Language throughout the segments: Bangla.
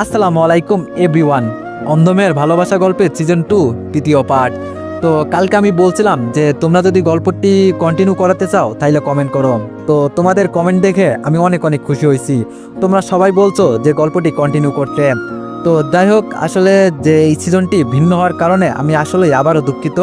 আসসালামু আলাইকুম এভরিওয়ান। অন্ধমের ভালোবাসা গল্পের সিজন 2 তৃতীয় পার্ট। তো কালকে আমি বলছিলাম যে তোমরা যদি গল্পটি কন্টিনিউ করাতে চাও তাহলে কমেন্ট করো। তো তোমাদের কমেন্ট দেখে আমি অনেক অনেক খুশি হয়েছি। তোমরা সবাই বলছো যে গল্পটি কন্টিনিউ করতে। তো যাই হোক, আসলে যে এই সিজনটি ভিন্ন হওয়ার কারণে আমি আসলে আবারও দুঃখিত।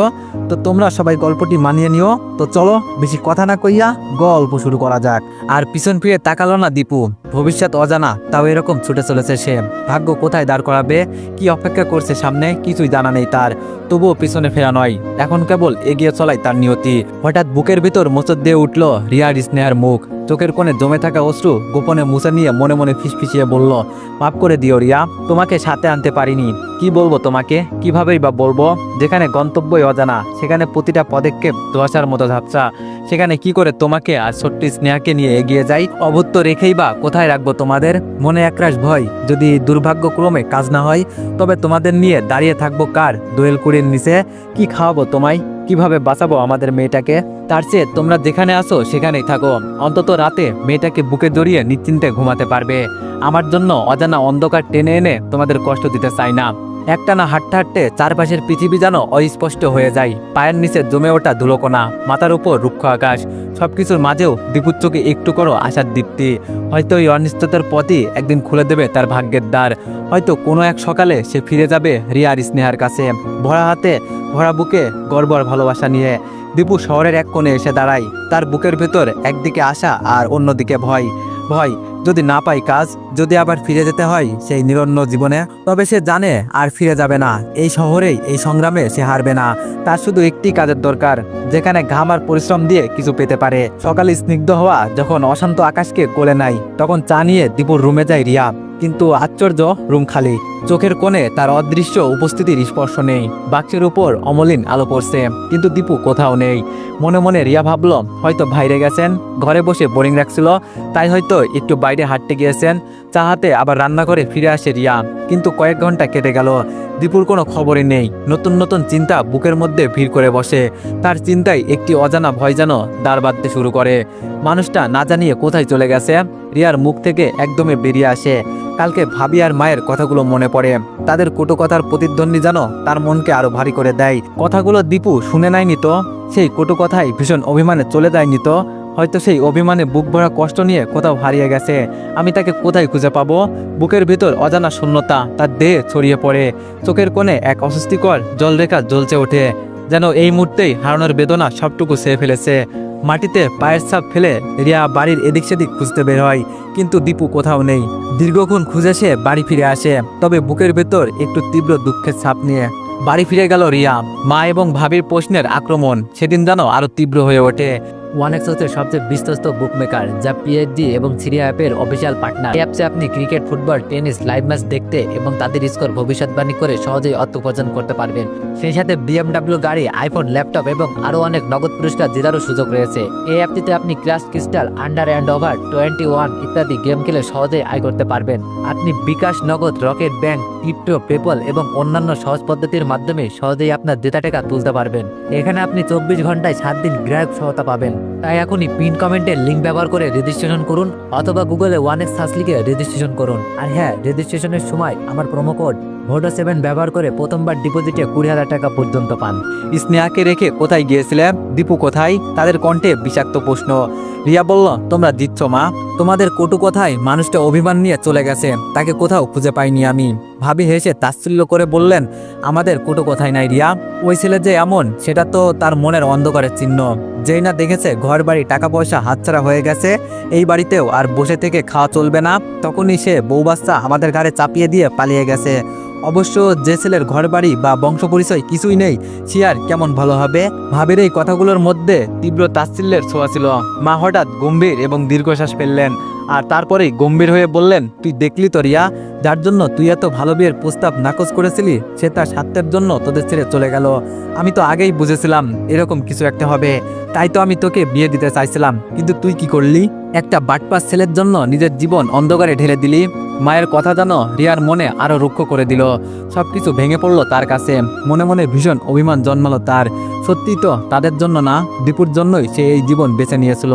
তো তোমরা সবাই গল্পটি মানিয়ে নিও। তো চলো বেশি কথা না কইয়া গল্প শুরু করা যাক। আর পিছন ফিরে তাকালো না দীপু। ভবিষ্যৎ অজানা, তাও এরকম ছুটে চলেছে সে। ভাগ্য কোথায় দাঁড় করাবে, কি অপেক্ষা করছে সামনে, কিছুই জানা নেই তার। তবুও পিছনে ফেরা নয়, এখন কেবল এগিয়ে চলাই তার নিয়তি। হঠাৎ বুকের ভিতর মোচড় দিয়ে উঠল রিয়ার স্নেহার মুখ। চোখের কোণে জমে থাকা অশ্রু গোপনে মুছে নিয়ে মনে মনে ফিসফিসিয়ে বলল, মাফ করে দিও রিয়া, তোমাকে সাথে আনতে পারিনি। কি বলবো তোমাকে, কিভাবেই বা বলবো? যেখানে গন্তব্যই অজানা, সেখানে প্রতিটা পদক্ষেপ ধোঁয়াশার মতো ঝাপসা। সেখানে কি করে তোমাকে আর ছোট্ট স্নেহাকে নিয়ে এগিয়ে যাই? অভুত্ত রেখেই বা কোথায় রাখবো তোমাদের? মনে একরাশ ভয়, যদি দুর্ভাগ্যক্রমে কাজ না হয়, তবে তোমাদের নিয়ে দাঁড়িয়ে থাকবো কার দোয়েল কুড়ির নিচে? কি খাওয়াবো তোমায়? কিভাবে বাঁচাবো আমাদের মেয়েটাকে? তার চেয়ে তোমরা যেখানে আসো সেখানেই থাকো। অন্তত রাতে মেয়েটাকে বুকে জড়িয়ে নিশ্চিন্তে ঘুমাতে পারবে। আমার জন্য অজানা অন্ধকার টেনে এনে তোমাদের কষ্ট দিতে চাই না। একটানা হাঁটতে হাঁটতে চারপাশের পৃথিবী যেন অস্পষ্ট হয়ে যায়। পায়ের নিচে জমে ওঠা ধুলোকণা, মাথার উপর রুক্ষ আকাশ, সবকিছুর মাঝেও দীপুর চোখে একটু করো আশার দীপ্তি। হয়তো এই অনিশ্চয়তার পথই একদিন খুলে দেবে তার ভাগ্যের দ্বার। হয়তো কোনো এক সকালে সে ফিরে যাবে রিয়ার স্নেহার কাছে, ভরা হাতে ভরা বুকে গর্ব আর ভালোবাসা নিয়ে। দীপু শহরের এক কোণে এসে দাঁড়ায়। তার বুকের ভেতর একদিকে আশা আর অন্যদিকে ভয়। ভয়, যদি না পাই কাজ, যদি আবার ফিরে যেতে হয় সেই নিরন্ন জীবনে, তবে সে জানে আর ফিরে যাবে না। এই শহরেই, এই সংগ্রামে সে হারবে না। তার শুধু একটি কাজের দরকার, যেখানে ঘাম আর পরিশ্রম দিয়ে কিছু পেতে পারে। সকালে স্নিগ্ধ হওয়া যখন অশান্ত আকাশকে কোলে নাই, তখন চা নিয়ে দীপুর রুমে যায় রিয়া। কিন্তু আশ্চর্য, রুম খালি। চোখের কোণে তার অদৃশ্য উপস্থিতির স্পর্শ নেই। বাক্সের উপর অমলিন আলো পড়ছে, কিন্তু দীপু কোথাও নেই। মনে মনে রিয়া ভাবল, হয়তো বাইরে গেছেন, ঘরে বসে বোরিং রাখছিল, তাই হয়তো একটু বাইরে হাঁটতে গিয়েছেন। চা হাতে আবার রান্না করে ফিরে আসে রিয়া। কিন্তু কয়েক ঘন্টা কেটে গেল, দীপুর কোনো খবরই নেই। নতুন নতুন চিন্তা বুকের মধ্যে ভিড় করে বসে। তার চিন্তায় একটি অজানা ভয় যেন দাঁড় বাঁধতে শুরু করে। মানুষটা না জানিয়ে কোথায় চলে গেছে? রিয়ার মুখ থেকে একদমই বেরিয়ে আসে, কালকে ভাবি আর মায়ের কথাগুলো মনে পড়ে। তাদের কটু কথার প্রতিধ্বনি যেন তার মনকে আরো ভারী করে দেয়। কথাগুলো দীপু শুনে নেয়নি তো? সেই কটু কথাই ভীষণ অভিমানে চলে যায়নি তো? হয়তো সেই অভিমানে বুক ভরা কষ্ট নিয়ে কোথাও হারিয়ে গেছে। আমি তাকে কোথায় খুঁজে পাবো? বুকের ভিতর অজানা শূন্যতা তার দেহে ছড়িয়ে পড়ে। চোখের কোণে এক অস্বস্তিকর জলরেখা জ্বলছে ওঠে, যেন এই মুহূর্তেই হারানোর বেদনা সবটুকু সেয়ে ফেলেছে। মাটিতে পায়ের ছাপ ফেলে রিয়া বাড়ির এদিক সেদিক খুঁজতে বের হয়, কিন্তু দীপু কোথাও নেই। দীর্ঘক্ষণ খুঁজে সে বাড়ি ফিরে আসে, তবে বুকের ভেতর একটু তীব্র দুঃখের ছাপ নিয়ে। বাড়ি ফিরে গেল রিয়া। মা এবং ভাবির প্রশ্নের আক্রমণ সেদিন যেন আরো তীব্র হয়ে ওঠে। ওয়ানেক্সের সবচেয়ে বিশ্বস্ত বুকমেকার, যা পিএইচডি এবং সিরিয়া অ্যাপের অফিসিয়াল পার্টনার। এই অ্যাপসে আপনি cricket, football, tennis live match দেখতে এবং তাদের স্কোর ভবিষ্যৎবাণী করে সহজেই অর্থ উপার্জন করতে পারবেন। সেই সাথে বিএমডব্লিউ গাড়ি, আইফোন, ল্যাপটপ এবং আরও অনেক নগদ পুরস্কার জেতারও সুযোগ রয়েছে। এই অ্যাপটিতে আপনি crush crystal, under and over 21 ইত্যাদি গেম খেলে সহজেই আয় করতে পারবেন। আপনি বিকাশ, নগদ, রকেট ব্যাংক, ক্রিপ্টো, পেপল এবং অন্যান্য সহজ পদ্ধতির মাধ্যমে সহজেই আপনার জেতা টাকা তুলতে পারবেন। এখানে আপনি 24 ঘন্টায় 7 দিন গ্রাহক সহায়তা পাবেন। তাই এখনই পিন কমেন্টের লিঙ্ক ব্যবহার করে রেজিস্ট্রেশন করুন, অথবা গুগলে 1x সার্চ লিখে রেজিস্ট্রেশন করুন। আর হ্যাঁ, রেজিস্ট্রেশনের সময় আমার প্রোমো কোড VODO7 ব্যবহার করে প্রথমবার ডিপোজিটে 20,000 টাকা পর্যন্ত পান। স্নেহাকে রেখে কোথায় গিয়েছিলে? দীপু কোথায়? তাদের কণ্ঠে বিষাক্ত প্রশ্ন। রিয়া বলল, তোমরা দিচ্ছ মা, তোমাদের কটু কথায় মানুষটা অভিমান নিয়ে চলে গেছে, তাকে কোথাও খুঁজে পাইনি আমি। ভাবি হেসে তাচ্ছিল্য করে বললেন, আমাদের কটু কথাই নাই রিয়া, ওই ছেলে যে এমন সেটা তো তার মনের অন্ধকারের চিহ্ন। যেই না দেখেছে ঘর বাড়ি টাকা পয়সা হাতছাড়া হয়ে গেছে, এই বাড়িতেও আর বসে থেকে খাওয়া চলবে না, তখনই সে বউ বাচ্চা আমাদের ঘাড়ে চাপিয়ে দিয়ে পালিয়ে গেছে। অবশ্য যে ছেলের ঘর বাড়ি বা বংশ পরিচয় কিছুই নেই, সে আর কেমন ভালো হবে? ভাবির এই কথাগুলোর মধ্যে তীব্র তাচ্ছিল্যের ছোঁয়া ছিল। মা হঠাৎ গম্ভীর এবং দীর্ঘশ্বাস ফেললেন, আর তারপরেই গম্ভীর হয়ে বললেন, তুই দেখলি তো রিয়া, যার জন্য তুই এত ভালো বিয়ের প্রস্তাব নাকচ করেছিলি, সে তার স্বার্থের জন্য তোদের ছেড়ে চলে গেল। আমি তো আগেই বুঝেছিলাম এরকম কিছু একটা হবে, তাই তো আমি তোকে বিয়ে দিতে চাইছিলাম। কিন্তু তুই কি করলি? একটা বাটপাস ছেলের জন্য নিজের জীবন অন্ধকারে ঢেলে দিলি। মায়ের কথা যেন রিয়ার মনে আরো রুক্ষ করে দিল। সবকিছু ভেঙে পড়লো তার কাছে। মনে মনে ভীষণ অভিমান জন্মালো তার। সত্যি তো তাদের জন্য না, দীপুর জন্যই সে এই জীবন বেছে নিয়েছিল।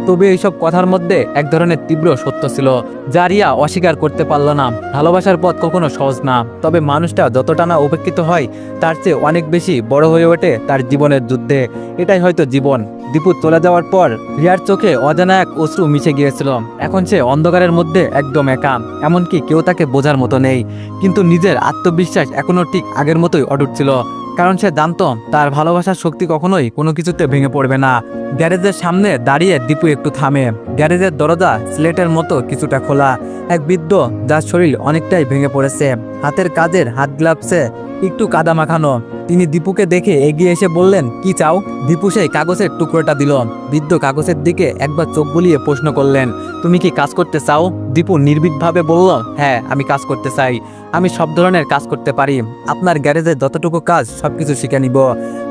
তবে এইসব কথার মধ্যে এক ধরনের তীব্র সত্য ছিল, যা রিয়া অস্বীকার করতে পারল না। ভালোবাসার পথ কখনো সহজ না, তবে মানুষটা যতটা না উপেক্ষিত হয় তার চেয়ে অনেক বেশি বড় হয়ে ওঠে তার জীবনের যুদ্ধে। এটাই হয়তো জীবন। দীপু চলে যাওয়ার পর রিয়ার চোখে অজানা এক অশ্রু মিশে গিয়েছিল। এখন সে অন্ধকারের মধ্যে একদম একা, এমনকি কেউ তাকে বোঝার মতো নেই। কিন্তু নিজের আত্মবিশ্বাস এখনো ঠিক আগের মতোই অটুট ছিল, কারণ সে জানতো তার ভালোবাসার শক্তি কখনোই কোনো কিছুতে ভেঙে পড়বে না। গ্যারেজের সামনে দাঁড়িয়ে দীপু একটু থামে। গ্যারেজের দরজা স্লেটের মতো কিছুটা খোলা। এক বৃদ্ধ, যার শরীর অনেকটাই ভেঙে পড়েছে, হাতের কাজের হাত গ্লাভসে একটু কাদা মাখানো। তিনি দীপুকে দেখে এগিয়ে এসে বললেন, কি চাও? দীপু সেই কাগজের টুকরোটা দিল। বৃদ্ধ কাগজের দিকে একবার চোখ বুলিয়ে প্রশ্ন করলেন, তুমি কি কাজ করতে চাও? দীপু নির্ভীকভাবে বলল, হ্যাঁ, আমি কাজ করতে চাই। আমি সব ধরনের কাজ করতে পারি। আপনার গ্যারেজে যতটুকু কাজ সবকিছু শিখে নিব।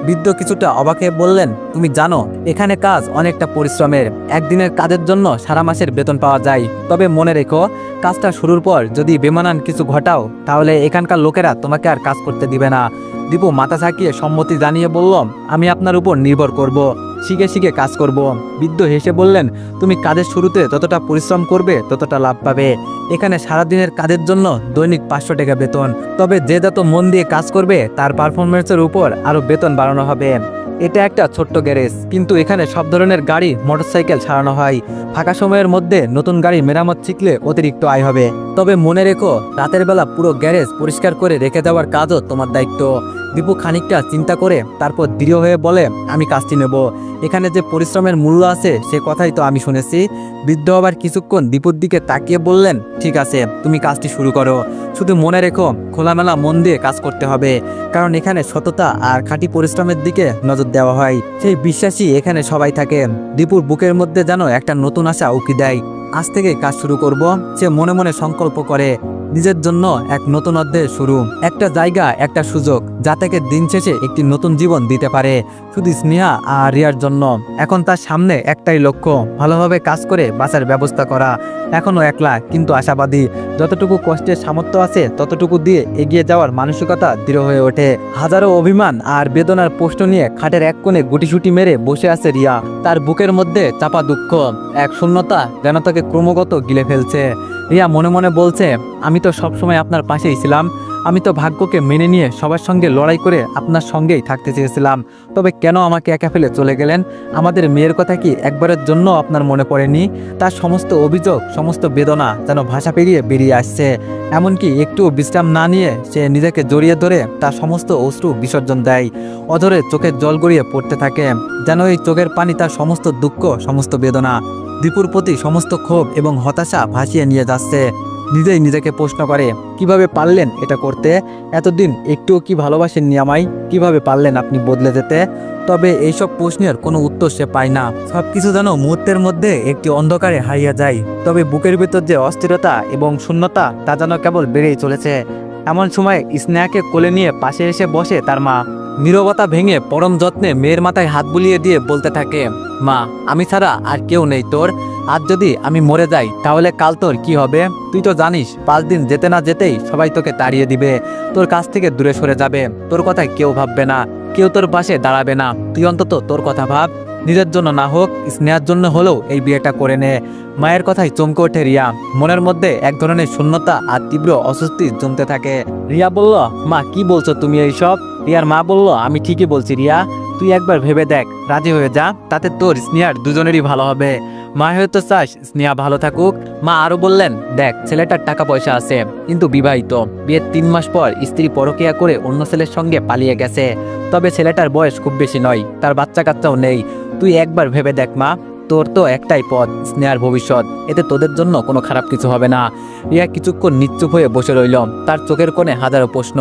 বৃদ্ধ কিছুটা অবাক হয়ে বললেন, তুমি জানো এখানে কাজ অনেকটা পরিশ্রমের। একদিনের কাজের জন্য সারা মাসের বেতন পাওয়া যায়। তবে মনে রেখো, কাজটা শুরুর পর যদি বেমানান কিছু ঘটাও, তাহলে এখানকার লোকেরা তোমাকে আর কাজ করতে দিবে না। দীপু মাথা ঝাঁকিয়ে সম্মতি জানিয়ে বলল, আমি আপনার উপর নির্ভর করব, শিখে শিখে কাজ করব। বৃদ্ধ হেসে বললেন, তুমি কাজের শুরুতে যতটা পরিশ্রম করবে ততটা লাভ পাবে। এখানে সারাদিনের কাজের জন্য দৈনিক 500 টাকা বেতন। তবে যে যত মন দিয়ে কাজ করবে তার পারফরমেন্সের উপর আরও বেতন বাড়ানো হবে। এটা একটা ছোট্ট গ্যারেজ, কিন্তু এখানে সব ধরনের গাড়ি, মোটরসাইকেল সারানো হয়। ফাঁকা সময়ের মধ্যে নতুন গাড়ি মেরামত শিখলে অতিরিক্ত আয় হবে। তবে মনে রেখো, রাতের বেলা পুরো গ্যারেজ পরিষ্কার করে রেখে যাওয়ার কাজও তোমার দায়িত্ব। দীপু খানিকটা চিন্তা করে তারপর দৃঢ় হয়ে বলে, আমি কাজটি নেব। এখানে যে পরিশ্রমের মূল্য আছে সে কথাই তো আমি শুনেছি। বৃদ্ধ আবার কিছুক্ষণ দীপুর দিকে তাকিয়ে বললেন, ঠিক আছে, তুমি কাজটি শুরু করো। শুধু মনে রেখো, খোলামেলা মন দিয়ে কাজ করতে হবে, কারণ এখানে সততা আর খাঁটি পরিশ্রমের দিকে নজর দেওয়া হয়। সেই বিশ্বাসই এখানে সবাই থাকে। দীপুর বুকের মধ্যে যেন একটা নতুন আশা উকি দেয়। আজ থেকে কাজ শুরু করব। সে মনে মনে সংকল্প করে, নিজের জন্য এক নতুন অধ্যায়ের শুরু, একটা জায়গা, একটা সুযোগ, যা থেকে দিন শেষে একটি নতুন জীবন দিতে পারে, শুধু স্নেহা আর রিয়ার জন্য। এখন তার সামনে একটাই লক্ষ্য, ভালোভাবে কাজ করে বাঁচার ব্যবস্থা করা। এখনও একলা, কিন্তু আশাবাদী। যতটুকু কষ্টের সামর্থ্য আছে ততটুকু দিয়ে এগিয়ে যাওয়ার মানসিকতা দৃঢ় হয়ে ওঠে। হাজারো অভিমান আর বেদনার প্রশ্ন নিয়ে খাটের এক কোণে গুটিসুটি মেরে বসে আছে রিয়া। তার বুকের মধ্যে চাপা দুঃখ, এক শূন্যতা যেন তাকে ক্রমাগত গিলে ফেলছে। রিয়া মনে মনে বলছে, আমি তো সবসময় আপনার পাশেই ছিলাম। আমি তো ভাগ্যকে মেনে নিয়ে সবার সঙ্গে লড়াই করে আপনার সঙ্গেই থাকতে চেয়েছিলাম। তবে কেন আমাকে একা ফেলে চলে গেলেন? আমাদের মেয়ের কথা কি একবারের জন্য আপনার মনে পড়েনি? তার সমস্ত অভিযোগ, সমস্ত বেদনা যেন ভাষা পেরিয়ে বেরিয়ে আসছে। এমনকি একটু বিশ্রাম না নিয়ে সে নিজেকে জড়িয়ে ধরে তার সমস্ত অশ্রু বিসর্জন দেয়। অধরে চোখের জল গড়িয়ে পড়তে থাকে, যেন এই চোখের পানি তার সমস্ত দুঃখ, সমস্ত বেদনা, দীপুর প্রতি সমস্ত ক্ষোভ এবং হতাশা ভাসিয়ে নিয়ে যাচ্ছে। নিজেই নিজেকে প্রশ্ন করে, কিভাবে পারলেন এটা করতে? এতদিন একটুও কি ভালোবাসেননি আমায়? কিভাবে পারলেন আপনি বদলে যেতে? তবে এইসব প্রশ্নের কোনো উত্তর সে পায় না। সবকিছু যেন মুহূর্তের মধ্যে একটি অন্ধকারে হারিয়ে যায়। তবে বুকের ভিতর যে অস্থিরতা এবং শূন্যতা, তা যেন কেবল বেড়েই চলেছে। এমন সময় স্নেহাকে কোলে নিয়ে পাশে এসে বসে তার মা। নীরবতা ভেঙে পরম যত্নে মেয়ের মাথায় হাত বুলিয়ে দিয়ে বলতে থাকে, মা, আমি ছাড়া আর কেউ নেই তোর। আজ যদি আমি মরে যাই তাহলে কাল তোর কি হবে? তুই তো জানিস 5 দিন যেতে না যেতেই সবাই তোকে তাড়িয়ে দিবে, তোর কাছ থেকে দূরে সরে যাবে। তোর কথায় কেউ ভাববে না, কেউ তোর পাশে দাঁড়াবে না। তুই অন্তত তোর কথা ভাব। নিজের জন্য না হোক, স্নেহার জন্য হলেও এই বিয়েটা করে নে। মায়ের কথায় চমকে ওঠে রিয়া। মনের মধ্যে এক ধরনের শূন্যতা আর তীব্র অস্বস্তি জমতে থাকে। রিয়া বলল, মা, কি বলছো তুমি এইসব? রিয়ার মা বলল, আমি ঠিকই বলছি রিয়া, তুই একবার ভেবে দেখ, রাজি হয়ে যা, তাতে তোর স্নেহার দুজনেরই ভালো হবে। মা হয়তো চাস স্নেহা ভালো থাকুক। মা আরো বললেন, দেখ, ছেলেটার টাকা পয়সা আছে, কিন্তু বিবাহিত। বিয়ের 3 মাস পর স্ত্রী পরকীয়া করে অন্য ছেলের সঙ্গে পালিয়ে গেছে। তবে ছেলেটার বয়স খুব বেশি নয়, তার বাচ্চা কাচ্চাও নেই। তুই একবার ভেবে দেখ মা, তোর তো একটাই পথ, স্নেহার ভবিষ্যৎ। এতে তোদের জন্য কোনো খারাপ কিছু হবে না। রিয়া কিছুক্ষণ নিশ্চুপ হয়ে বসে রইল। তার চোখের কোণে হাজারো প্রশ্ন।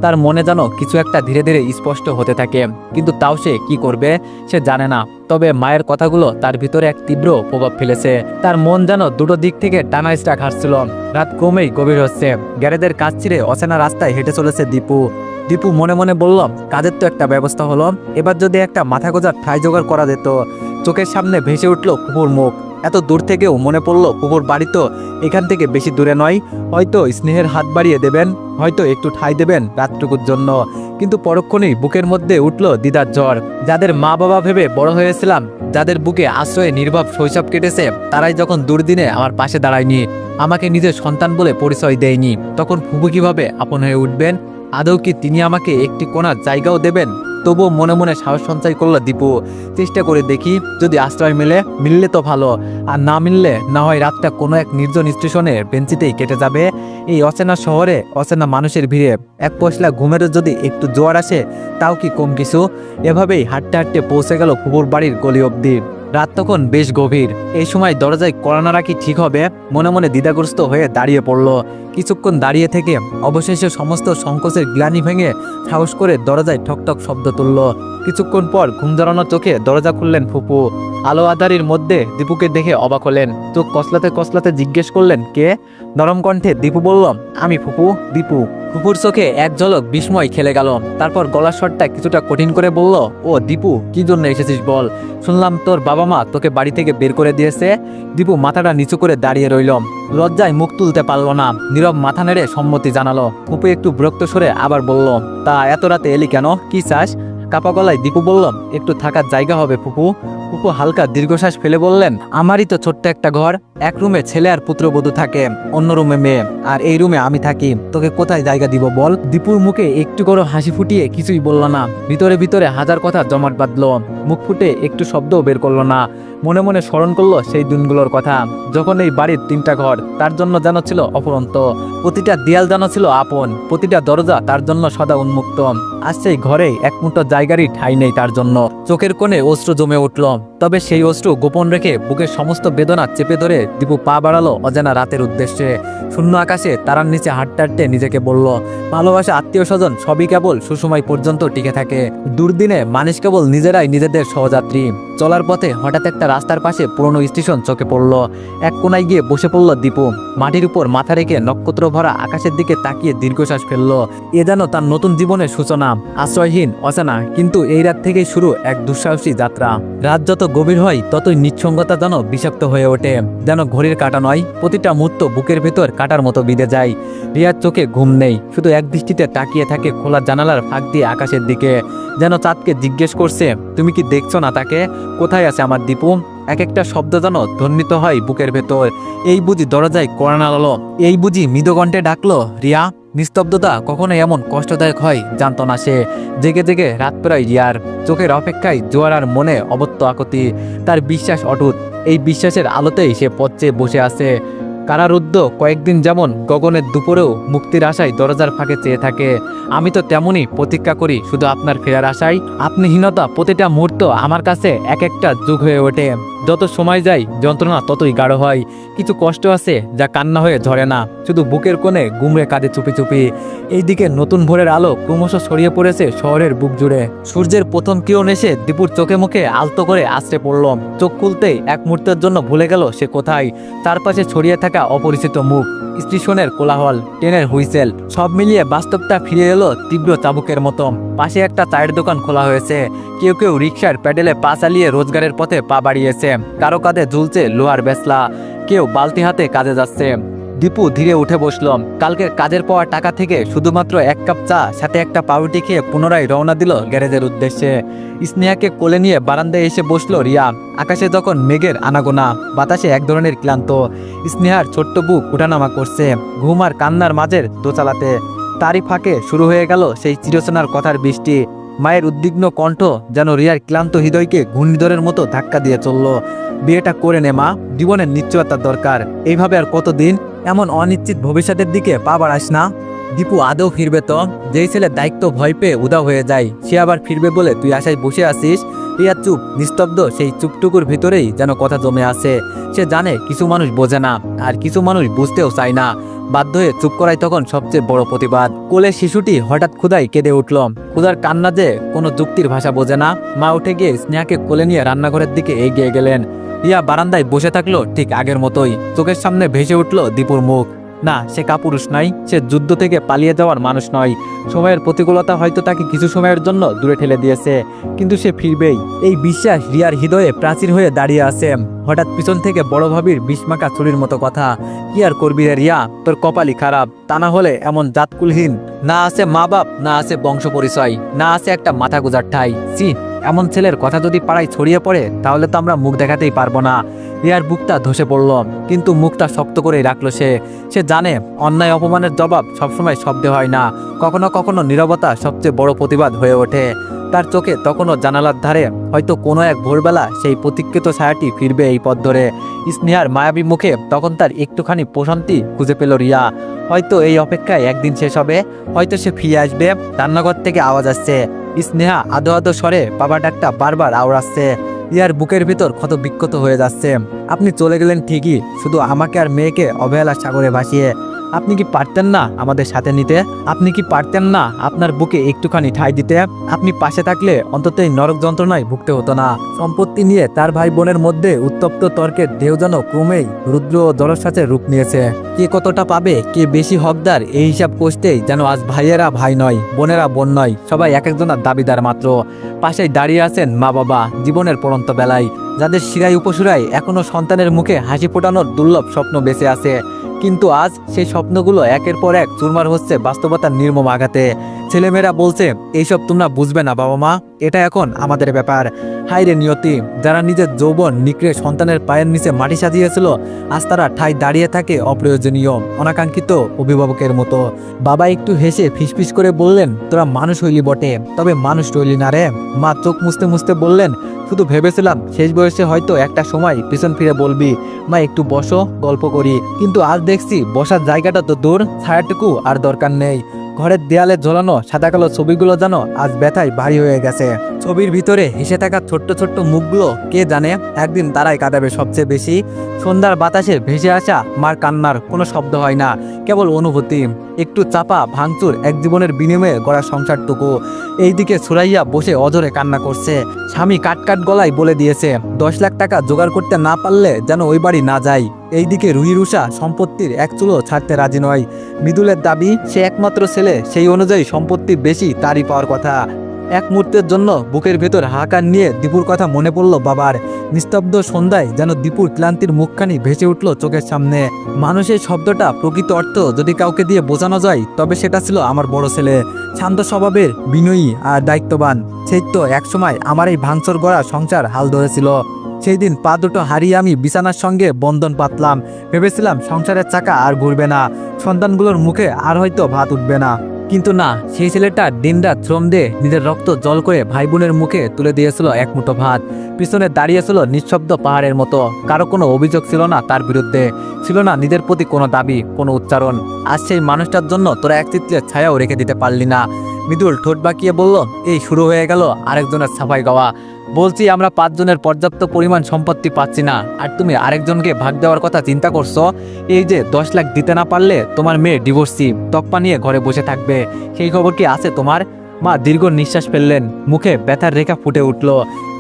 তার মনে যেন কিছু একটা ধীরে ধীরে স্পষ্ট হতে থাকে, কিন্তু তাও সে কি করবে সে জানে না। তবে মায়ের কথাগুলো তার ভিতরে এক তীব্র প্রভাব ফেলেছে। তার মন যেন দুটো দিক থেকে টানা স্ট্রাক হাঁটছিল। রাত ক্রমেই গভীর হচ্ছে। গ্যারেজের কাজ ছিঁড়ে অচেনা রাস্তায় হেঁটে চলেছে দীপু। মনে মনে বলল, কাজের তো একটা ব্যবস্থা হলো, এবার যদি একটা মাথা গোঁজার ঠাঁই জোগাড় করা যেত। চোখের সামনে ভেসে উঠল ফুপুর মুখ। এত দূর থেকেও মনে পড়ল ফুপুর বাড়ি তো এখান থেকে বেশি দূরে নয়। হয়তো স্নেহের হাত বাড়িয়ে দেবেন, হয়তো একটু ঠাঁই দেবেন রাতটুকুর জন্য। কিন্তু পরক্ষণেই বুকের মধ্যে উঠল দ্বিধার জ্বর। যাদের মা বাবা ভেবে বড় হয়েছিলাম, যাদের বুকে আশ্রয়ে নির্ভব শৈশব কেটেছে, তারাই যখন দুর্দিনে আমার পাশে দাঁড়ায়নি, আমাকে নিজের সন্তান বলে পরিচয় দেয়নি, তখন ফুপু কিভাবে আপন হয়ে উঠবেন? আদৌ কি তিনি আমাকে একটি কোণার জায়গাও দেবেন? তবুও মনে মনে সাহস সঞ্চয় করলো দীপু। চেষ্টা করে দেখি, যদি আশ্রয় মিললে তো ভালো, আর না মিললে না হয় রাতটা কোনো এক নির্জন স্টেশনের বেঞ্চিতেই কেটে যাবে। এই অচেনা শহরে অচেনা মানুষের ভিড়ে এক পশলা ঘুমেরও যদি একটু জোয়ার আসে, তাও কি কম কিছু? এভাবেই হাঁটতে হাঁটতে পৌঁছে গেল ফুপুর বাড়ির গলি অবধি। রাত তখন বেশ গভীর। এই সময় দরজায় কড়া নাড়া কি ঠিক হবে? মনে মনে দ্বিধাগ্রস্ত হয়ে দাঁড়িয়ে পড়ল। কিছুক্ষণ দাঁড়িয়ে থেকে অবশেষে সমস্ত সংকোচের গ্লানি ভেঙে সাহস করে দরজায় ঠকঠক শব্দ তুলল। কিছুক্ষণ পর ঘুম জড়ানো চোখে দরজা খুললেন ফুপু। আলো আধারির মধ্যে দীপুকে দেখে অবাক হলেন। চোখ কসলাতে কসলাতে জিজ্ঞেস করলেন, কে? নরম কণ্ঠে দীপু বলল, আমি ফুপু, দীপু। ফুপুর চোখে এক ঝলক বিস্ময় খেলে গেল। তারপর গলার স্বরটা কিছুটা কঠিন করে বলল, ও দীপু, কি জন্য এসেছিস বল? শুনলাম তোর বাবা মা তোকে বাড়ি থেকে বের করে দিয়েছে। দীপু মাথাটা নিচু করে দাঁড়িয়ে রইল। লজ্জায় মুখ তুলতে পারল না। নীরব মাথা নেড়ে সম্মতি জানালো। ফুপু একটু বিরক্ত সরে আবার বলল, তা এত রাতে এলি কেন? কি চাস? কাপা গলায় দীপু বলল, একটু থাকার জায়গা হবে ফুপু। ফুপু হালকা দীর্ঘশ্বাস ফেলে বললেন, আমারই তো ছোট্ট একটা ঘর। এক রুমে ছেলে আর পুত্রবধূ থাকে, অন্য রুমে মেয়ে, আর এই রুমে আমি থাকি। তোকে কোথায় জায়গা দিব বল? দীপুর মুখে একটু করে হাসি ফুটিয়ে কিছুই বলল না। ভিতরে ভিতরে হাজার কথা জমাট বাঁধল। মুখ ফুটে একটু শব্দও বের করলো না। মনে মনে স্মরণ করলো সেই দিনগুলোর কথা, যখন এই বাড়ির 3টা ঘর তার জন্য যেন ছিল অফুরন্ত। প্রতিটা দেয়াল যেন ছিল আপন, প্রতিটা দরজা তার জন্য সদা উন্মুক্ত। আজ সেই ঘরে এক মুঠো জায়গারই ঠাঁই নেই তার জন্য। চোখের কোণে অশ্রু জমে উঠল। তবে সেই অশ্রু গোপন রেখে বুকের সমস্ত বেদনা চেপে ধরে দীপু পা বাড়ালো অজানা রাতের উদ্দেশ্যে। শূন্য আকাশে তারার নিচে হাঁটতে হাঁটতে নিজেকে বলল, ভালোবাসা, আত্মীয় স্বজন সবই কেবল সুসময় পর্যন্ত টিকে থাকে। দুর্দিনে মানুষ কেবল নিজেরাই নিজেদের সহযাত্রী। চলার পথে হঠাৎ একটা রাস্তার পাশে পুরনো স্টেশন চোখে পড়ল। এক কোনায় গিয়ে বসে পড়ল দীপু। মাটির উপর মাথা রেখে নক্ষত্র ভরা আকাশের দিকে তাকিয়ে দীর্ঘশ্বাস ফেলল। এ যেন তার নতুন জীবনের সূচনা। আশ্রয়হীন, অচেনা, কিন্তু এই রাত থেকেই শুরু এক দুঃসাহসী যাত্রা। রাত যত গভীর হয় ততই নিঃসঙ্গতা যেন বিষাক্ত হয়ে ওঠে। যেন ঘড়ির কাঁটা নয়, প্রতিটা মুহূর্ত বুকের ভেতর কাঁটার মতো বিঁধে যায়। রিয়ার চোখে ঘুম নেই, শুধু এক দৃষ্টিতে তাকিয়ে থাকে খোলা জানালার ফাঁক দিয়ে আকাশের দিকে। যেন চাঁদকে জিজ্ঞেস করছে, তুমি কি দেখছো না তাকে? কোথায় আছে আমার দীপু? এক একটা শব্দ যেন ধ্বনিত হয় বুকের ভেতর। এই বুঝি দরজায় কড়া নাড়ালো, এই বুঝি মৃদুকণ্ঠে ডাকলো, রিয়া। নিস্তব্ধতা কখনো এমন কষ্টদায়ক হয় জানতো না সে। জেগে জেগে রাত প্রায় রিয়ার চোখের অপেক্ষায় জোয়ার আর মনে অবত্য আকুতি। তার বিশ্বাস অটুট। এই বিশ্বাসের আলোতেই সে পথ চেয়ে বসে আছে। কারারুদ্ধ কয়েকদিন যেমন গগনের দুপুরেও মুক্তির আশায় দরজার ফাঁকে চেয়ে থাকে, আমি তো তেমনই প্রতীক্ষা করি শুধু আপনার ফেরার আশায়। আপনিহীনতা প্রতিটা মুহূর্ত আমার কাছে এক একটা যুগ হয়ে ওঠে। যত সময় যায় যন্ত্রণা ততই গাঢ় হয়। কিছু কষ্ট আছে যা কান্না হয়ে ঝরে না, শুধু বুকের কোণে গুমড়ে কাঁদে চুপি চুপি। এইদিকে নতুন ভোরের আলো ক্রমশ ছড়িয়ে পড়েছে শহরের বুক জুড়ে। সূর্যের প্রথম কিরণ এসে দীপুর চোখে মুখে আলতো করে আছড়ে পড়ল। চোখ খুলতেই এক মুহূর্তের জন্য ভুলে গেল সে কোথায়। তার পাশে ছড়িয়ে থাকা অপরিচিত মুখ, স্টেশনের কোলাহল, ট্রেনের হুইসেল, সব মিলিয়ে বাস্তবটা ফিরে এলো তীব্র চাবুকের মতো। পাশে একটা চায়ের দোকান খোলা হয়েছে। কেউ কেউ রিকশার প্যাডেলে পা চালিয়ে রোজগারের পথে পা বাড়িয়েছে। কারো কাঁধে ঝুলছে লোহার বেসলা, কেউ বালতি হাতে কাজে যাচ্ছে। দীপু ধীরে উঠে বসল। কালকের কাজের পাওয়া টাকা থেকে শুধুমাত্র 1 কাপ চা সাথে একটা পাউরুটি খেয়ে পুনরায় রওনা দিল গ্যারেজের উদ্দেশ্যে। স্নেহাকে কোলে নিয়ে বারান্দায় এসে বসলো রিয়া। আকাশে তখন মেঘের আনাগোনা, বাতাসে এক ধরনের ক্লান্ত। স্নেহার ছোট্ট বুক উঠানামা করছে ঘুম আর কান্নার মাঝের দোচালাতে। তারই ফাঁকে শুরু হয়ে গেল সেই চিরচেনার কথার বৃষ্টি। মায়ের উদ্বিগ্ন কণ্ঠ যেন রিয়ার ক্লান্ত হৃদয়কে ঘূর্ণিঝড়ের মতো ধাক্কা দিয়ে চলল, বিয়েটা করে নে মা, জীবনের নিশ্চয়তার দরকার। এইভাবে আর কতদিন এমন অনিশ্চিত ভবিষ্যতের দিকে পা বাড়াস না। দীপু আদৌ ফিরবে তো? যেই ছেলে দায়িত্ব ভয় পেয়ে উদাও হয়ে যায়, সে আবার ফিরবে বলে তুই আশায় বসে আছিস? রিয়া চুপ, নিস্তব্ধ। সেই চুপটুকুর ভিতরেই যেন কথা জমে আছে। সে জানে কিছু মানুষ বোঝে না, আর কিছু মানুষ বুঝতেও চায় না। বাধ্য হয়ে চুপ করাই তখন সবচেয়ে বড় প্রতিবাদ। কোলের শিশুটি হঠাৎ ক্ষুধায় কেঁদে উঠল। ক্ষুধার কান্না যে কোনো যুক্তির ভাষা বোঝে না। মা উঠে গিয়ে স্নেহাকে কোলে নিয়ে রান্নাঘরের দিকে এগিয়ে গেলেন। রিয়া বারান্দায় বসে থাকলো ঠিক আগের মতোই। চোখের সামনে ভেসে উঠল দীপুর মুখ। না, সে কাপুরুষ নয়, সে যুদ্ধ থেকে পালিয়ে যাওয়ার মানুষ নয়। সময়ের প্রতিকূলতা হয়তো তাকে কিছু সময়ের জন্য দূরে ঠেলে দিয়েছে, কিন্তু সে ফিরবেই। এই বিশ্বাস রিয়ার হৃদয়ে প্রাচীর হয়ে দাঁড়িয়ে আছে। হঠাৎ পিছন থেকে বড় ভাবির বিস্মাকা ছুরির মতো কথা, কি আর করবি রে রিয়া, তোর কপালই খারাপ। তা না হলে এমন জাতকুলহীন, না আছে মা বাপ, না আছে বংশ পরিচয়, না আছে একটা মাথা গোজার ঠাই। সি, এমন ছেলের কথা যদি পাড়ায় ছড়িয়ে পড়ে তাহলে তো আমরা মুখ দেখাতেই পারবো না। রিয়ার বুকটা ধসে পড়ল, কিন্তু মুখটা শক্ত করেই রাখলো সে। সে জানে অন্যায় অপমানের জবাব সবসময় শব্দে হয় না, কখনো কখনো নীরবতা সবচেয়ে বড় প্রতিবাদ হয়ে ওঠে। তার চোখে তখনও জানালার ধারে হয়তো কোনো এক ভোরবেলা সেই প্রতীক্ষিত ছায়াটি ফিরবে এই পথ ধরে। স্নেহার মায়াবী মুখে তখন তার একটুখানি প্রশান্তি খুঁজে পেল রিয়া। হয়তো এই অপেক্ষায় একদিন শেষ হবে, হয়তো সে ফিরে আসবে। রান্নাঘর থেকে আওয়াজ আসছে, স্নেহা আদো আদো স্বরে বাবা ডাকটা বারবার আওড়াচ্ছে। রিয়ার বুকের ভিতর ক্ষত বিক্ষত হয়ে যাচ্ছে। আপনি চলে গেলেন ঠিকই, শুধু আমাকে আর মেয়েকে অবহেলার সাগরে ভাসিয়ে। আপনি কি পারতেন না আমাদের সাথে নিতে? আপনি কি পারতেন না আপনার বুকে একটুখানি ঠাঁই দিতে? আপনি পাশে থাকলে অন্তত এই নরক যন্ত্রণায় ভুগতে হতো না। সম্পত্তি নিয়ে তার ভাই বোনের মধ্যে উত্তপ্ত তর্কের ঢেউ যেন ক্রমেই রুদ্র ও জলস্বাসের রূপ নিয়েছে। কে কতটা পাবে, কে বেশি হকদার, এই হিসাব কষতেই যেন আজ ভাইয়েরা ভাই নয়, বোনেরা বোন নয়, সবাই এক একজনের দাবিদার মাত্র। পাশেই দাঁড়িয়ে আছেন মা বাবা, জীবনের পড়ন্ত বেলায়, যাদের শিরায় উপসুরায় এখনো সন্তানের মুখে হাসি ফোটানোর দুর্লভ স্বপ্ন বেঁচে আছে। কিন্তু আজ সেই স্বপ্নগুলো একের পর এক চুরমার হচ্ছে বাস্তবতার নির্মম আঘাতে। ছেলেমেয়েরা বলছে, এইসব তোমরা বুঝবে না বাবা মা, এটা এখন আমাদের ব্যাপার। হায় রে নিয়তি, যারা নিজের যৌবন নিকড়ে সন্তানের পায়ের নিচে মাটি সাজিয়েছিল, আজ তারা ঠাই দাঁড়িয়ে থাকে অপ্রয়োজনীয় অনাকাঙ্ক্ষিত অভিভাবকের মতো। বাবা একটু হেসে ফিসফিস করে বললেন, তোরা মানুষ হইলি বটে, তবে মানুষ হইলি না রে। মা চোখ মুছতে মুছতে বললেন, শুধু ভেবেছিলাম শেষ বয়সে হয়তো একটা সময় পিছন ফিরে বলবি, মা একটু বসো, গল্প করি। কিন্তু আজ দেখছি বসার জায়গাটা তো দূর, ছায়াটুকু আর দরকার নেই। ঘরের দেয়ালে ঝোলানো সাদা কালো ছবিগুলো যেন আজ ব্যথায় ভারী হয়ে গেছে। ছবির ভিতরে হেসে থাকা ছোট্ট ছোট্ট মুখগুলো কে জানে একদিন তারাই কাঁদাবে সবচেয়ে বেশি। সন্ধ্যার বাতাসে ভেসে আসা মার কান্নার কোনো শব্দ হয় না, কেবল অনুভূতি। একটু চাপা ভাঙচুর এক জীবনের বিনিময়ে গড়া সংসারটুকু। এইদিকে সুরাইয়া বসে অঝরে কান্না করছে। স্বামী কাট গলায় বলে দিয়েছে 10 লাখ টাকা জোগাড় করতে না পারলে যেন ওই বাড়ি না যায়। এইদিকে রুহিরুষা সম্পত্তির এক চুলো ছাড়তে রাজি নয়। মৃদুলের দাবি, সে একমাত্র ছেলে, সেই অনুযায়ী সম্পত্তি বেশি তারই পাওয়ার কথা। এক মুহূর্তের জন্য বুকের ভেতর হাহাকার নিয়ে দীপুর কথা মনে পড়ল বাবার। নিস্তব্ধ সন্ধ্যায় যেন দীপুর ক্লান্তির মুখখানি ভেসে উঠল চোখের সামনে। মানুষের শব্দটা প্রকৃত অর্থ যদি কাউকে দিয়ে বোঝানো যায়, তবে সেটা ছিল আমার বড় ছেলে। শান্ত স্বভাবের, বিনয়ী আর দায়িত্ববান। সেই তো একসময় আমার এই ভাঙচুর গড়া সংসার হাল ধরেছিল। সেই দিন পা দুটো হারিয়ে আমি বিছানার সঙ্গে বন্ধন পাতলাম। ভেবেছিলাম সংসারের চাকা আর ঘুরবে না, সন্তানগুলোর মুখে আর হয়তো ভাত উঠবে না। কিন্তু না, সেই ছেলেটা দিনরাত শ্রম দিয়ে নিজের রক্ত জল করে ভাই বোনের মুখে তুলে দিয়েছিল এক মুঠো ভাত। পিছনে দাঁড়িয়েছিল নিঃশব্দ পাহাড়ের মতো। কারো কোনো অভিযোগ ছিল না তার বিরুদ্ধে, ছিল না নিজের প্রতি কোনো দাবি, কোনো উচ্চারণ। আজ সেই মানুষটার জন্য তোরা এক চিত্রের ছায়াও রেখে দিতে পারলি না। মৃদুল ঠোঁট বাঁকিয়ে বলল, এই শুরু হয়ে গেল আরেকজনের সাফাই গাওয়া। বলছি আমরা 5 জনের পর্যাপ্ত পরিমাণ সম্পত্তি পাচ্ছি না, আর তুমি আরেকজনকে ভাগ দেওয়ার কথা চিন্তা করছো। এই যে 10 লাখ দিতে না পারলে তোমার মেয়ে ডিভোর্সি, তকপা নিয়ে ঘরে বসে থাকবে, সেই খবর কি আছে তোমার? মা দীর্ঘ নিঃশ্বাস ফেললেন, মুখে ব্যথার রেখা ফুটে উঠল।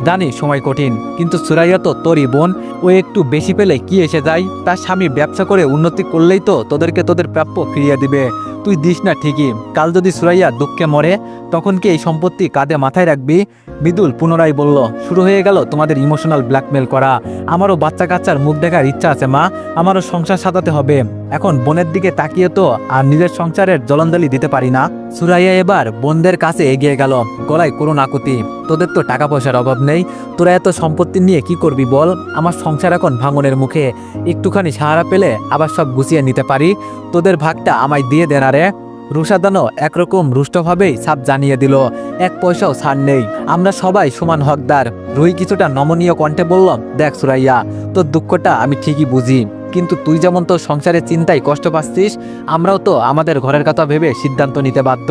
জানি সময় কঠিন, কিন্তু সুরাইয়া তো তোরই বোন, ও একটু বেশি পেলে কি এসে যায়? তার স্বামী ব্যবসা করে উন্নতি করলেই তো তোদেরকে তোদের প্রাপ্য ফিরিয়ে দিবে। তুই দিস না ঠিকই, কাল যদি সুরাইয়া দুঃখে মরে, তখন কি এই সম্পত্তি কাঁধে মাথায় রাখবি? মৃদুল পুনরায় বলল, শুরু হয়ে গেল তোমাদের ইমোশনাল ব্ল্যাকমেল করা। আমারও বাচ্চা কাচ্চার মুখ দেখার ইচ্ছা আছে মা, আমারও সংসার সাজাতে হবে। এখন বোনের দিকে তাকিয়ে তো আর নিজের সংসারের জলঞ্জলি দিতে পারি না। সুরাইয়া এবার বোনদের কাছে এগিয়ে গেল, গলায় করুণ আকুতি। তোদের তো টাকা পয়সার অভাব নেই, তোরা এত সম্পত্তি নিয়ে কি করবি বল? আমার সংসার এখন ভাঙনের মুখে, একটুখানি সাহারা পেলে আবার সব গুছিয়ে নিতে পারি। তোদের ভাগটা আমায় দিয়ে দে না রে। রুশাদানো একরকম রুষ্টভাবেই সাপ জানিয়ে দিল, 1 পয়সাও ছাড় নেই, আমরা সবাই সমান হকদার। রুহি কিছুটা নমনীয় কণ্ঠে বলল, দেখ সুরাইয়া, তোর দুঃখটা আমি ঠিকই বুঝি, কিন্তু তুই যেমন তোর সংসারের চিন্তায় কষ্ট পাচ্ছিস, আমরাও তো আমাদের ঘরের কথা ভেবে সিদ্ধান্ত নিতে বাধ্য।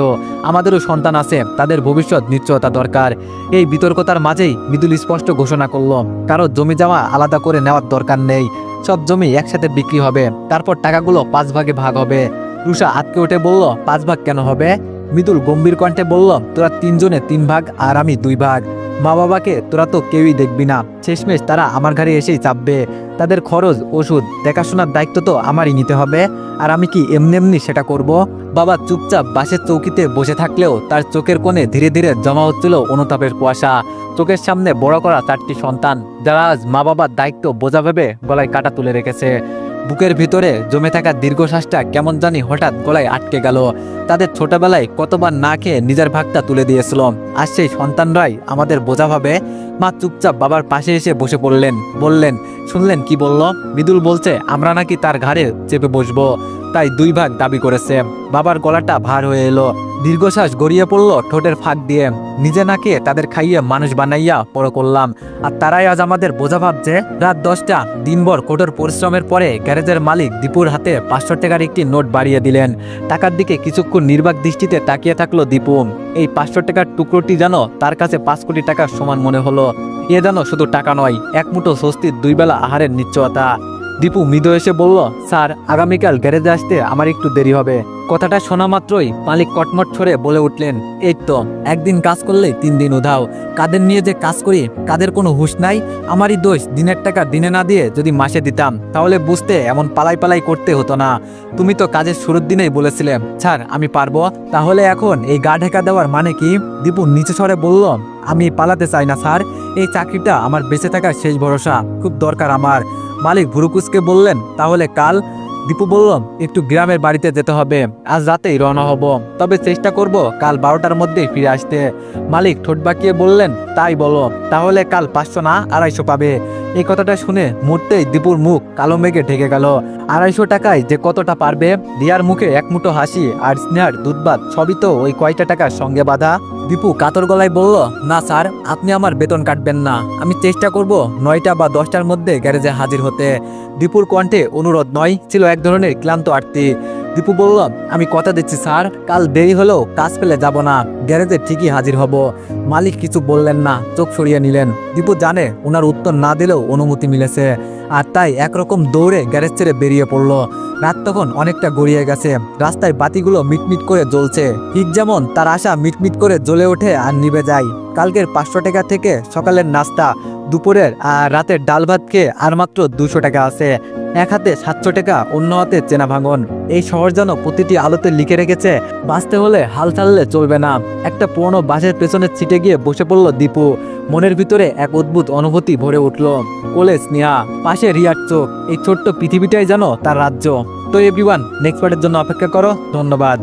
আমাদেরও সন্তান আছে, তাদের ভবিষ্যৎ নিশ্চয়তা দরকার। এই বিতর্কতার মাঝেই মৃদুল স্পষ্ট ঘোষণা করল, কারো জমি জমা আলাদা করে নেওয়ার দরকার নেই, সব জমি একসাথে বিক্রি হবে, তারপর টাকাগুলো 5 ভাগে ভাগ হবে। রুষা আটকে উঠে বলল, 5 ভাগ কেন হবে? মৃদুল গম্ভীর কণ্ঠে বলল, তোরা 3 জনে 3 ভাগ আর আমি 2 ভাগ। মা বাবাকে তোরা তো কেউই দেখবি না, শেষমেশ তারা আমার ঘাড়ে এসেই চাপবে। তাদের খরচ, ওষুধ, দেখাশোনার দায়িত্ব তো আমারই নিতে হবে। আর আমি কি এমনি এমনি সেটা করব? বাবা চুপচাপ বাসের চৌকিতে বসে থাকলেও তার চোখের কোণে ধীরে ধীরে জমা হচ্ছিল অনুতাপের কুয়াশা। চোখের সামনে বড় করা 4টি সন্তান, যারা আজ মা বাবার দায়িত্ব বোঝা ভেবে গলায় কাঁটা তুলে রেখেছে। বুকের ভিতরে জমে থাকা দীর্ঘশ্বাসটা কেমন জানি হঠাৎ গলায় আটকে গেল। তাদের ছোটবেলায় কতবার না খেয়ে নিজের ভাগটা তুলে দিয়েছিল, আর সেই সন্তানরাই আমাদের বোঝা ভাবে। মা চুপচাপ বাবার পাশে এসে বসে পড়লেন, বললেন, শুনলেন কি বলল? মৃদুল বলছে আমরা নাকি তার ঘাড়ে চেপে বসবো, তাই 2 ভাগ দাবি করেছে। বাবার গলাটা ভার হয়ে এলো, দীর্ঘশ্বাস গড়িয়ে পড়ল ঠোঁটের ফাঁক দিয়ে। নিজে না খেয়ে তাদের খাইয়ে মানুষ বানাইয়া বড় করলাম, আর তারাই আজ আমাদের বোঝা ভাবছে। রাত 10টা, দিনভর কঠোর পরিশ্রমের পরে গ্যারেজের মালিক দীপুর হাতে 500 টাকার একটি নোট বাড়িয়ে দিলেন। টাকার দিকে কিছুক্ষণ নির্বাক দৃষ্টিতে তাকিয়ে থাকলো দীপু। এই 500 টাকার টুকরোটি যেন তার কাছে 5 কোটি টাকার সমান মনে হলো। এ যেন শুধু টাকা নয়, এক মুঠো স্বস্তির 2 বেলা আহারের নিশ্চয়তা। দীপু মৃদু এসে বলল, স্যার আগামীকাল গ্যারেজে আসতে আমার একটু দেরি হবে। কথাটা শোনা মাত্রই মালিক কটমট ছড়ে বলে উঠলেন, এই তো একদিন কাজ করলেই 3 দিন উধাও। কাদের নিয়ে যে কাজ করি, কাদের কোনো হুঁশ নাই। আমারই দোষ, দিনের টাকা দিনে না দিয়ে যদি মাসে দিতাম তাহলে বুঝতে এমন পালাই পালাই করতে হতো না। তুমি তো কাজের শুরুর দিনেই বলেছিলে স্যার আমি পারবো, তাহলে এখন এই গা ঢেকা দেওয়ার মানে কি? দীপু নিচু স্বরে বলল, আমি পালাতে চাই না স্যার, এই চাকরিটা আমার বেঁচে থাকার শেষ ভরসা, খুব দরকার আমার। মালিক ভুরুকুচকে বললেন, তাহলে কাল? দীপু বলল, একটু গ্রামের বাড়িতে যেতে হবে, আজ রাতেই রওনা হব, তবে চেষ্টা করব কাল 12টার মধ্যেই ফিরে আসতে। মালিক ঠোঁট বাঁকিয়ে বললেন, তাই বলো, তাহলে কাল 500 না 250 পাবে। এই কথাটা শুনে মুহূর্তেই দীপুর মুখ কালো মেঘে ঢেকে গেল। 250 টাকায় যে কতটা পারবে? রিয়ার মুখে এক মুঠো হাসি আর স্নেহার দুধভাত সবই তো ওই কয়টা টাকার সঙ্গে বাঁধা। দীপু কাতর গলায় বলল, না স্যার, আপনি আমার বেতন কাটবেন না, আমি চেষ্টা করব 9টা বা 10টার মধ্যে গ্যারেজে হাজির হতে। দীপুর কণ্ঠে অনুরোধ নয়, ছিল এক ধরনের ক্লান্ত আরতি। দীপু বলল, আমি কথা দিচ্ছি স্যার, কাল দেরি হলেও কাজ পেলে যাব না, গ্যারেজে ঠিকই হাজির হব। মালিক কিছু বললেন না, চোখ সরিয়ে নিলেন। দীপু জানে ওনার উত্তর না দিলেও অনুমতি মিলেছে, আর তাই একরকম দৌড়ে গ্যারেজ ছেড়ে বেরিয়ে পড়ল। রাত তখন অনেকটা গড়িয়ে গেছে, রাস্তায় বাতিগুলো মিটমিট করে জ্বলছে, ঠিক যেমন তার আশা মিটমিট করে জ্বলে ওঠে আর নিভে যায়। কালকের 500 টাকা থেকে সকালের নাস্তা, দুপুরের আর রাতের ডাল ভাত খেয়ে আর মাত্র 200 টাকা আছে। এক হাতে 700 টাকা, অন্য হাতে চেনা ভাঙন। এই শহর যেন প্রতিটি আলোতে লিখে রেখেছে, বাঁচতে হলে হাল ছাড়লে চলবে না। একটা পুরনো বাসের পেছনের সিটে গিয়ে বসে পড়ল দীপু। মনের ভিতরে এক অদ্ভুত অনুভূতি ভরে উঠল। কোলে স্নেহা, পাশে রিয়ার চোখ, এই ছোট্ট পৃথিবীটাই যেন তার রাজ্য। তো এভরিওয়ান, নেক্সট পার্টের জন্য অপেক্ষা করো। ধন্যবাদ।